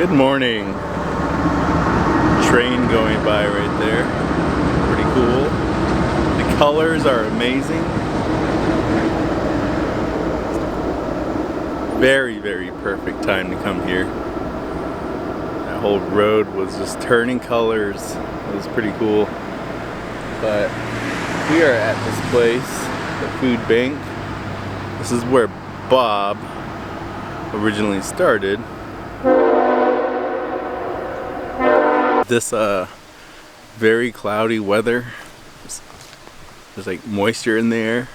Good morning. Train going by right there. Pretty cool. The colors are amazing. Very, very perfect time to come here. That whole road was just turning colors. It was pretty cool. But we are at this place, the food bank. This is where Bob originally started. This very cloudy weather. There's like moisture in the air.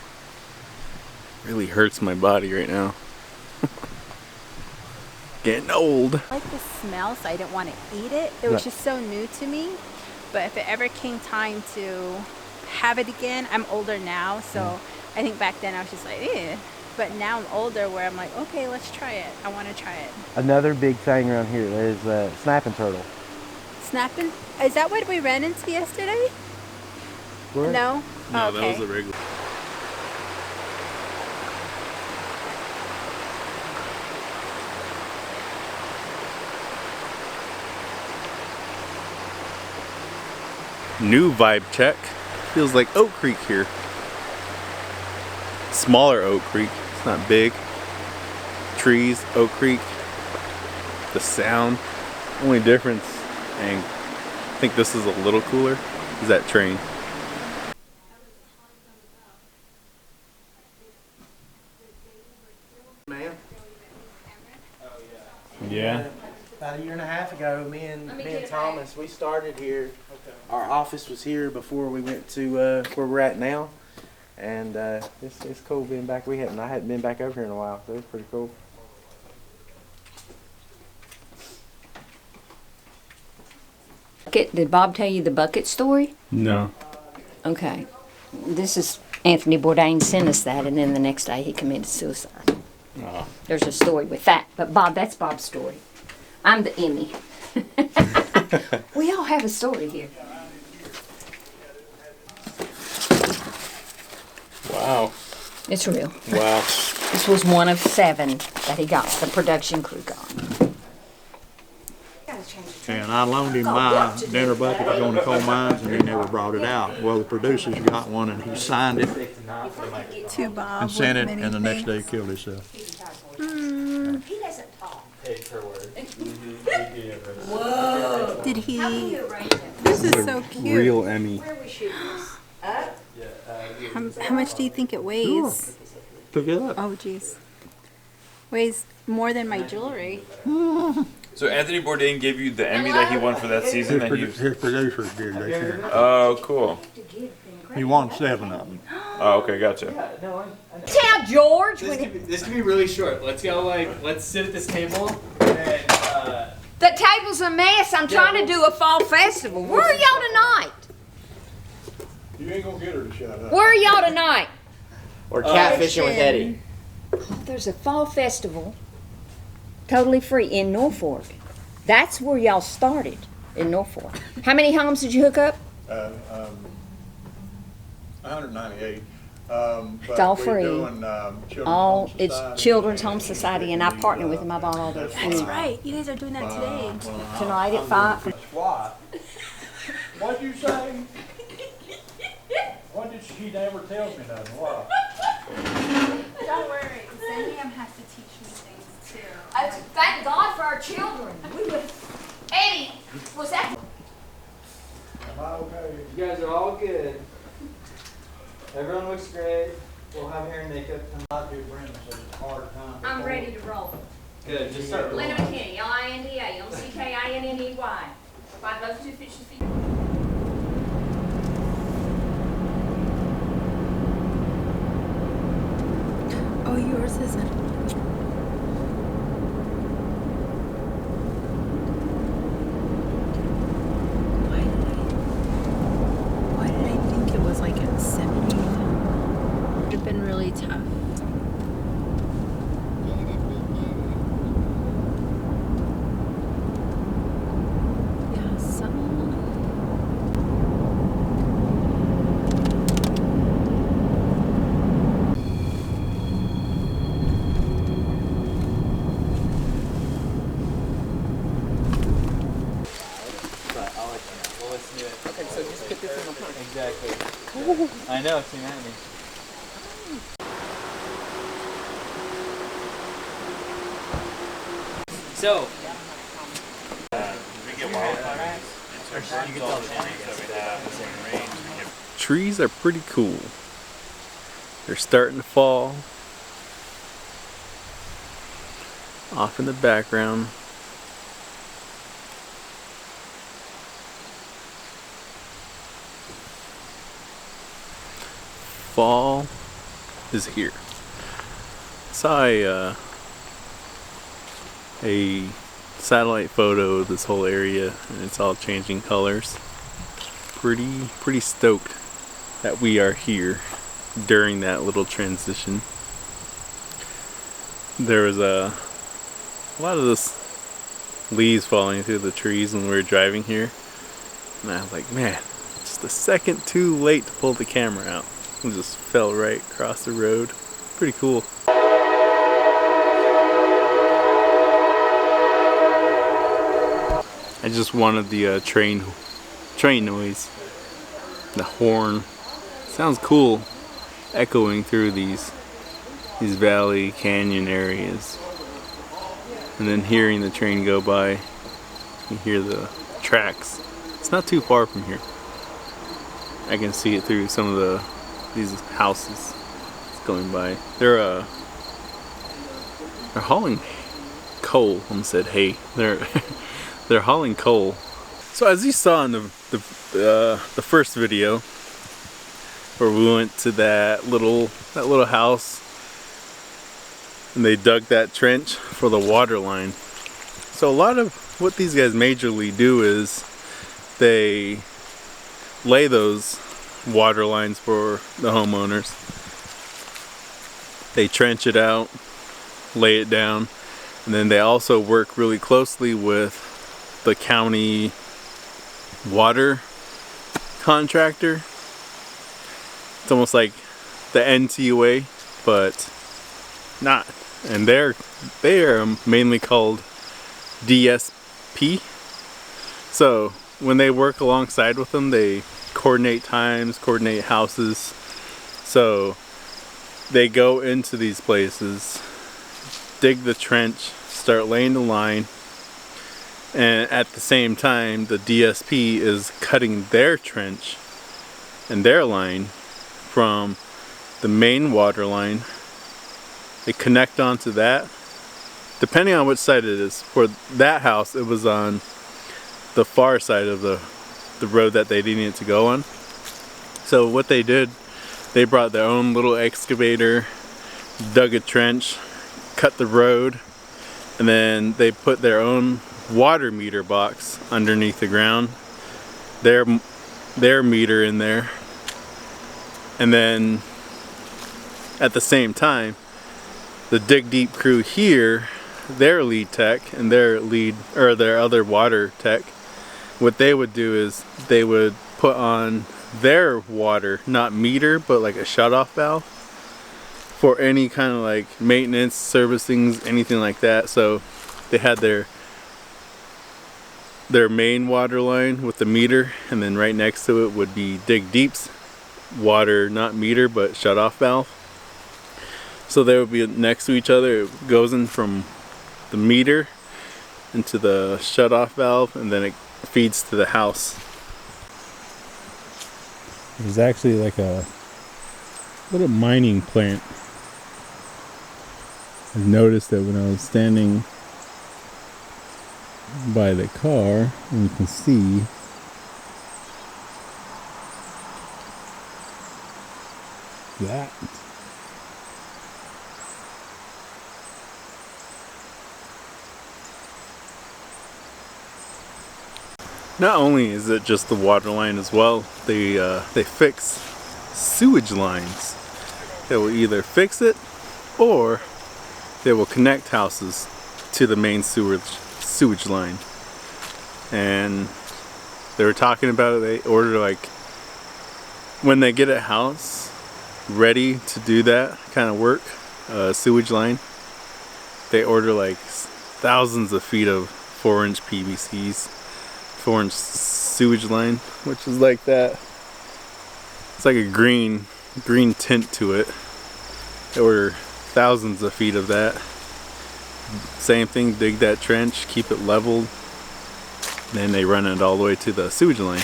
Really hurts my body right now. Getting old. I like the smell, so I didn't want to eat it. It was just so new to me. But if it ever came time to have it again, I'm older now, so I think back then I was just like, eh. But now I'm older where I'm like, okay, let's try it. I want to try it. Another big thing around here is snapping turtle. Snapping? Is that what we ran into yesterday? Where? No? No, Oh, okay. that was a regular. New vibe check. Feels like Oak Creek here. Smaller Oak Creek. It's not big. Trees, Oak Creek. The sound. Only difference, and I think this is a little cooler, is that train. Man. Yeah. About a year and a half ago, me and Thomas, we started here. Our office was here before we went to where we're at now, and it's cool being back. I hadn't been back over here in a while, so it's pretty cool. Did Bob tell you the bucket story? No. Okay. This is Anthony Bourdain sent us that, and then the next day he committed suicide. Oh. There's a story with that. But Bob, that's Bob's story. I'm the Emmy. We all have a story here. Wow. It's real. Wow. This was one of 7 that he got, the production crew got. And I loaned him my dinner bucket to go in the coal mines, and he never brought it out. Well, the producers got one, and he signed it To Bob and sent it, with and the many next day he thanks. killed himself. He doesn't talk. Did he? This is so cute. Real Emmy. Where we shoot this? How much do you think it weighs? Took it up. Oh, jeez. Weighs more than my jewelry. So Anthony Bourdain gave you the Emmy that he won for that season that he His producers did that year. Oh, cool. He won 7 of them. Oh, okay, gotcha. Tell George. This can be really short. Let's go, let's sit at this table and, The table's a mess. I'm trying to do a fall festival. Where are y'all tonight? You ain't gonna get her to shut up. Where are y'all tonight? Or catfishing with Eddie. Oh, there's a fall festival, totally free in Norfolk. That's where y'all started, in Norfolk. How many homes did you hook up? 198. It's all free. All it's Children's Home Society, and I partner with them. I bought all their food. That's right. You guys are doing that today. Tonight at 5. What'd you say? What did she never tell me nothing? What? Don't worry. Sam has to teach me things too. Thank God for our children. We would. Eddie, was that? Am I okay? you guys are all good. Everyone looks great. We'll have hair and makeup. I do Brenda, so it's a hard time. I'm ready to roll. Good, just start. Linda McKinney, Linda, McKinney. Find those 2 fishes feet. Oh, yours isn't. Why did I think it was like at 70? It would have been really tough. Yeah, some. Put this in the punch. Exactly. I know, it's humanity. So, we get wildfires. You can tell the trees that we have the same range. Trees are pretty cool. They're starting to fall. Off in the background. Fall is here. Saw a satellite photo of this whole area, and it's all changing colors. Pretty stoked that we are here during that little transition. There was a lot of this leaves falling through the trees when we were driving here, and I was like, man, just a second too late to pull the camera out. It just fell right across the road. Pretty cool. I just wanted the train noise, the horn. Sounds cool, echoing through these valley canyon areas, and then hearing the train go by. You hear the tracks. It's not too far from here. I can see it through some of these houses it's going by. They're hauling coal. I almost said hay. They're hauling coal. So as you saw in the first video, where we went to that little house and they dug that trench for the water line. So a lot of what these guys majorly do is they lay those water lines for the homeowners. They trench it out, lay it down, and then they also work really closely with the county water contractor. It's almost like the NTUA, but not. And they are mainly called DSP. So when they work alongside with them, they coordinate times, coordinate houses. So they go into these places, dig the trench, start laying the line, and at the same time the DSP is cutting their trench and their line from the main water line. They connect onto that, depending on which side it is. For that house, it was on the far side of the road that they needed to go on. So what they did, they brought their own little excavator, dug a trench, cut the road, and then they put their own water meter box underneath the ground, their meter in there, and then at the same time the Dig Deep crew here, their lead tech and their other water tech, what they would do is they would put on their water, not meter, but like a shutoff valve for any kind of like maintenance, servicings, anything like that. So they had their main water line with the meter, and then right next to it would be Dig Deep's water, not meter, but shutoff valve. So they would be next to each other. It goes in from the meter into the shutoff valve, and then it feeds to the house. There's actually like a little mining plant. I noticed that when I was standing by the car, and you can see that. Not only is it just the water line as well, they fix sewage lines. They will either fix it or they will connect houses to the main sewage line. And they were talking about it, they order like, when they get a house ready to do that kind of work, sewage line, they order like thousands of feet of 4-inch PVCs orange sewage line, which is like that. It's like a green tint to it. There were thousands of feet of that. Same thing, dig that trench, keep it leveled, then they run it all the way to the sewage line.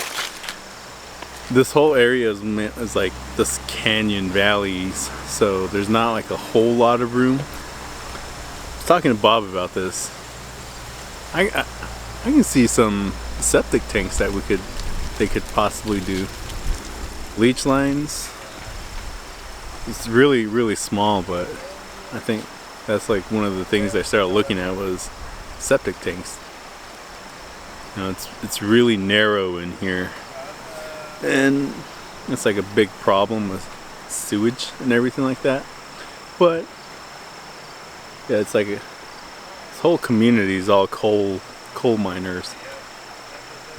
This whole area is like this canyon valleys, so there's not like a whole lot of room. I was talking to Bob about this. I can see some septic tanks that they could possibly do. Leach lines. It's really, really small, but I think that's like one of the things I started looking at was septic tanks. You know, it's really narrow in here, and it's like a big problem with sewage and everything like that. But yeah, it's like this whole community is all coal miners,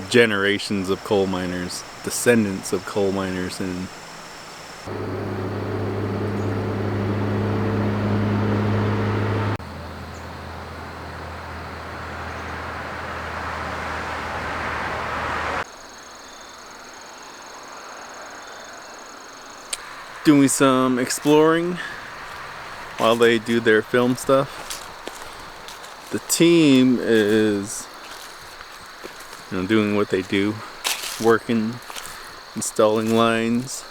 generations of coal miners, descendants of coal miners, and doing some exploring while they do their film stuff. The team is, you know, doing what they do, working, installing lines.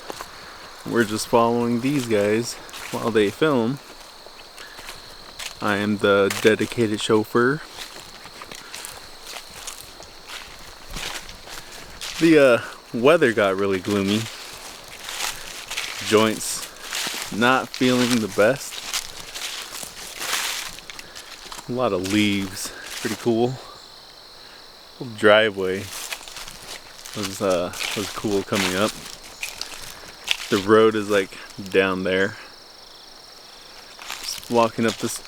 We're just following these guys while they film. I am the dedicated chauffeur. The weather got really gloomy. Joints not feeling the best. A lot of leaves, pretty cool. Little driveway was cool coming up. The road is like down there. Just walking up this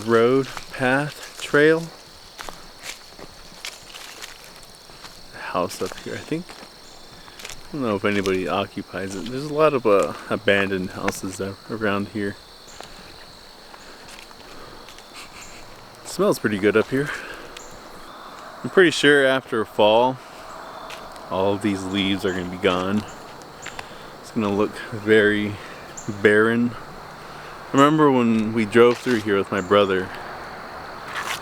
road, path, trail. The house up here, I think. I don't know if anybody occupies it. There's a lot of abandoned houses around here. It smells pretty good up here. I'm pretty sure after fall, all of these leaves are going to be gone. It's going to look very barren. I remember when we drove through here with my brother,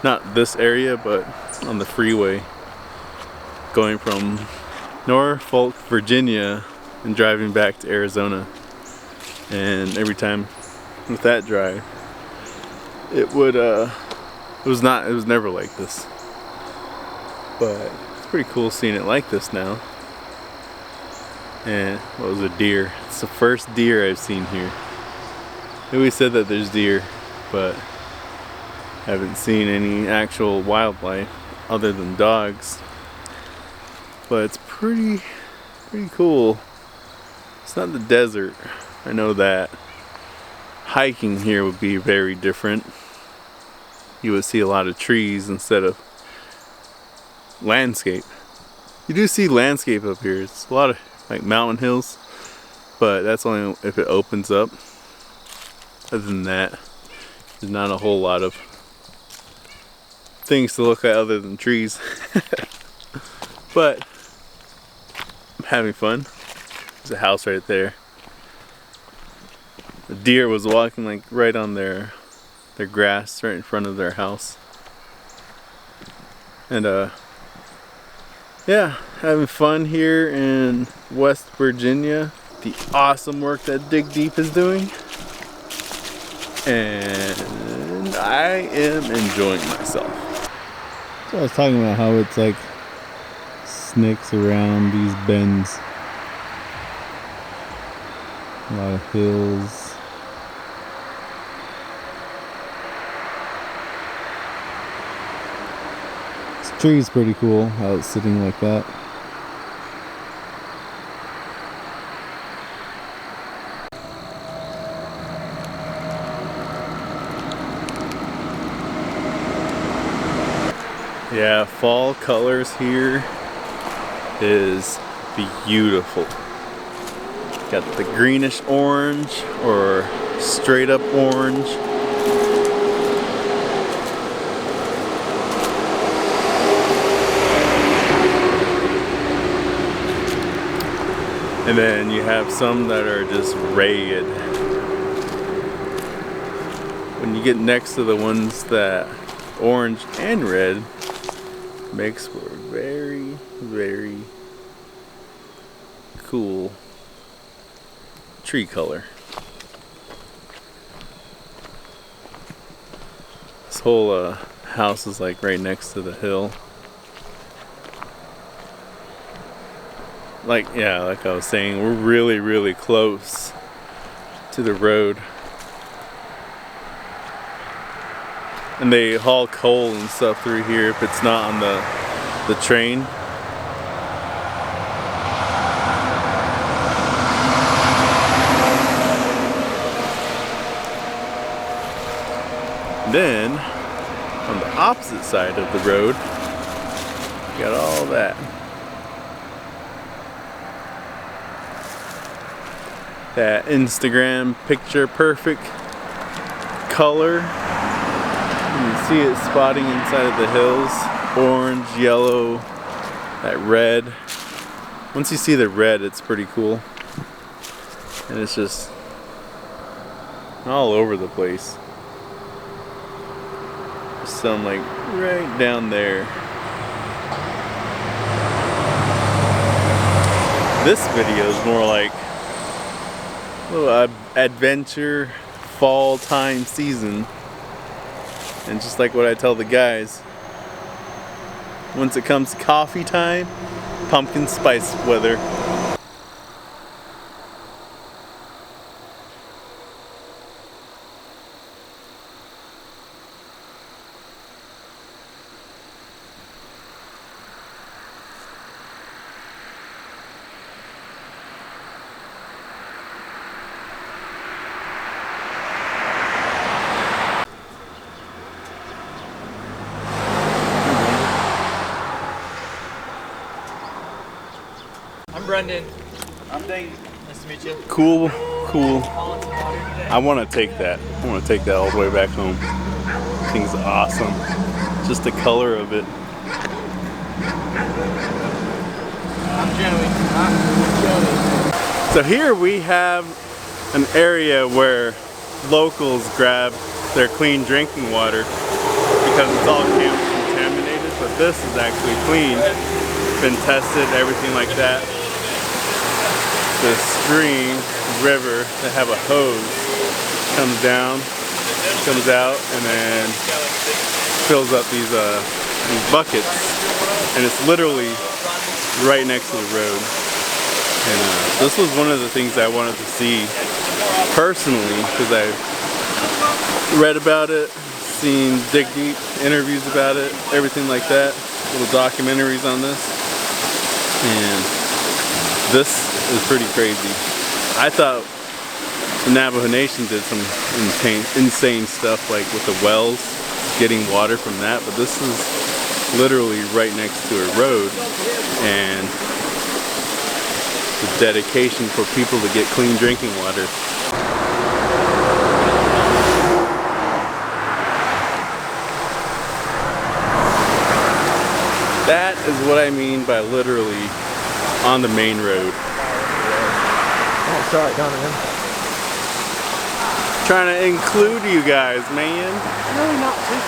not this area, but on the freeway, going from Norfolk, Virginia, and driving back to Arizona. And every time with that drive, it was never like this. But it's pretty cool seeing it like this now. And what was a deer? It's the first deer I've seen here. They always said that there's deer, but I haven't seen any actual wildlife other than dogs. But it's pretty cool. It's not the desert, I know that. Hiking here would be very different. You would see a lot of trees instead of landscape. You do see landscape up here. It's a lot of like mountain hills, but that's only if it opens up. Other than that, there's not a whole lot of things to look at other than trees. But I'm having fun. There's a house right there. The deer was walking like right on their grass right in front of their house. And yeah, having fun here in West Virginia. The awesome work that Dig Deep is doing. And I am enjoying myself. So I was talking about how it's like snakes around these bends. A lot of hills. This tree is pretty cool, how it's sitting like that. Yeah, fall colors here is beautiful. Got the greenish orange or straight up orange. And then you have some that are just ragged. When you get next to the ones that orange and red makes for a very, very cool tree color. This whole house is like right next to the hill. Like, yeah, like I was saying, we're really, really close to the road. And they haul coal and stuff through here if it's not on the train. And then, on the opposite side of the road, you got all that. That Instagram picture perfect color. You can see it spotting inside of the hills. Orange, yellow, that red. Once you see the red, it's pretty cool. And it's just all over the place. There's some like right down there. This video is more like a little adventure fall time season. And just like what I tell the guys, once it comes coffee time, pumpkin spice weather. I'm Brendan. I'm Dave. Nice to meet you. Cool, cool. I want to take that. I want to take that all the way back home. Thing's awesome. Just the color of it. I'm Joey. So here we have an area where locals grab their clean drinking water because it's all contaminated, but this is actually clean. Been tested, everything like that. The stream, river, they have a hose, comes down, comes out, and then fills up these buckets, and it's literally right next to the road. And this was one of the things I wanted to see personally, because I've read about it, seen dig deep interviews about it, everything like that, little documentaries on this, and this is pretty crazy. I thought the Navajo Nation did some insane stuff, like with the wells, getting water from that, but this is literally right next to a road, and the dedication for people to get clean drinking water. That is what I mean by literally on the main road. Oh, sorry, Donovan. Trying to include you guys, man. No, not too.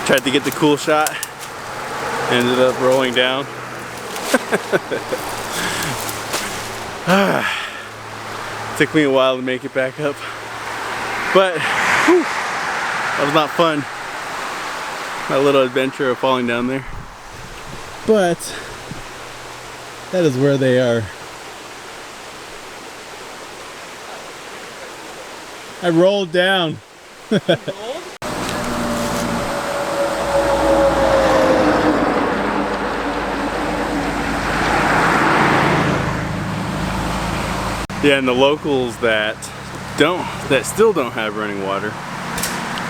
Tried to get the cool shot, ended up rolling down. Took me a while to make it back up, but whew, that was not fun. My little adventure of falling down there. But That is where they are. I rolled down. Yeah, and the locals that still don't have running water,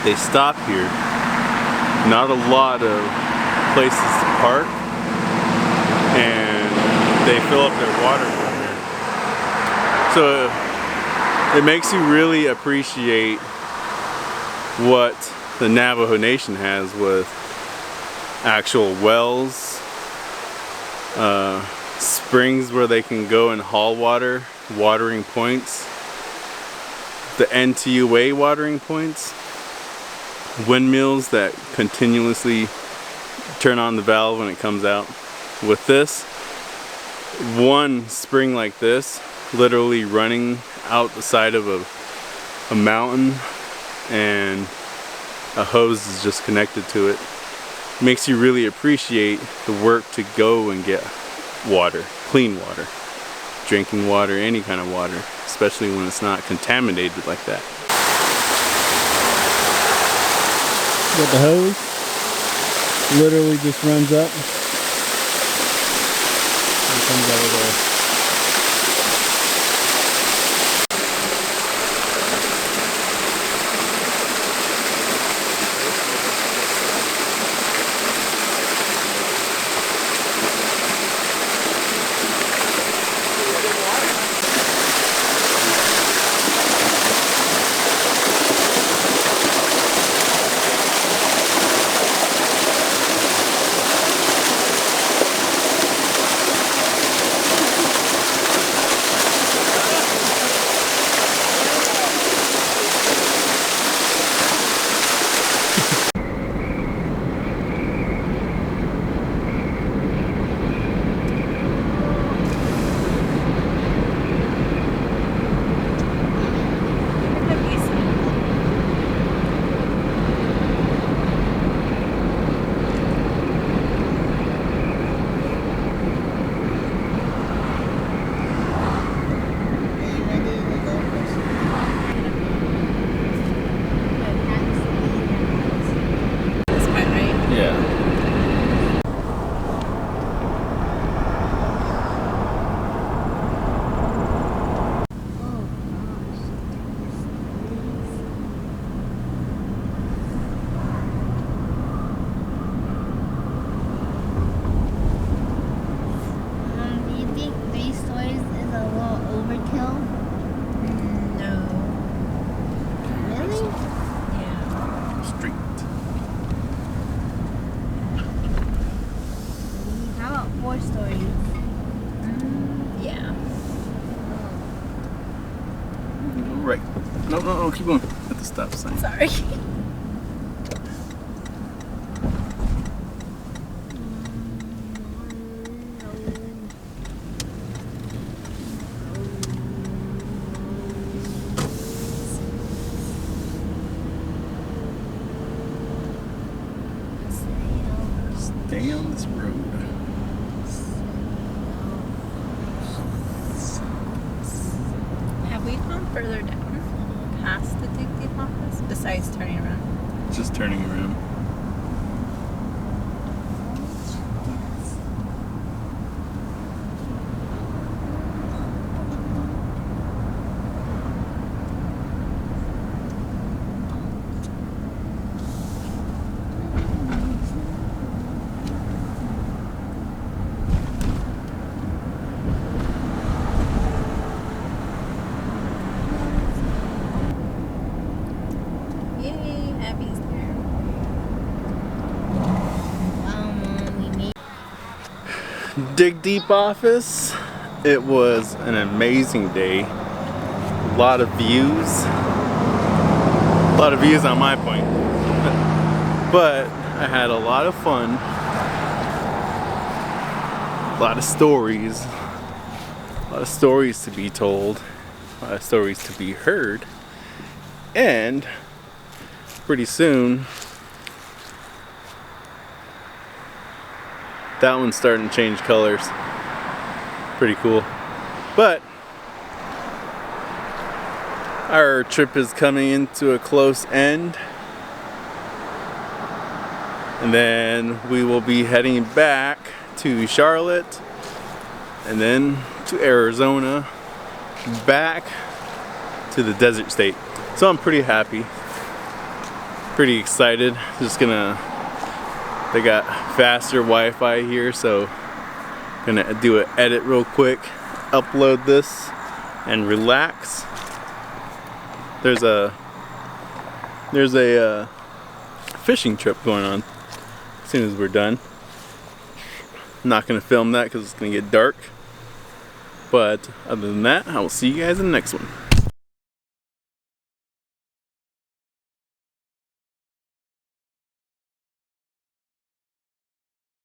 they stop here. Not a lot of places to park, and they fill up their water from here. So it makes you really appreciate what the Navajo Nation has with actual wells, springs where they can go and haul water, watering points, the NTUA watering points, windmills that continuously turn on the valve when it comes out. With this, one spring like this, literally running out the side of a mountain, and a hose is just connected to it. Makes you really appreciate the work to go and get water, clean water, drinking water, any kind of water, especially when it's not contaminated like that. Got the hose, literally just runs up and comes over there. Right. No, keep going. At the stop sign. Sorry. Stay on this road. Have we gone further down past the Dig Deep office besides turning around? Just turning around. Dig Deep office. It was an amazing day. A lot of views. A lot of views on my point. But I had a lot of fun. A lot of stories. A lot of stories to be told. A lot of stories to be heard. And pretty soon that one's starting to change colors. pretty cool. But our trip is coming into a close end, and then we will be heading back to Charlotte and then to Arizona, back to the desert state. So I'm pretty happy, pretty excited. They got faster Wi-Fi here, so gonna do an edit real quick, upload this, and relax. There's a fishing trip going on as soon as we're done. I'm not gonna film that because it's gonna get dark. But other than that, I will see you guys in the next one.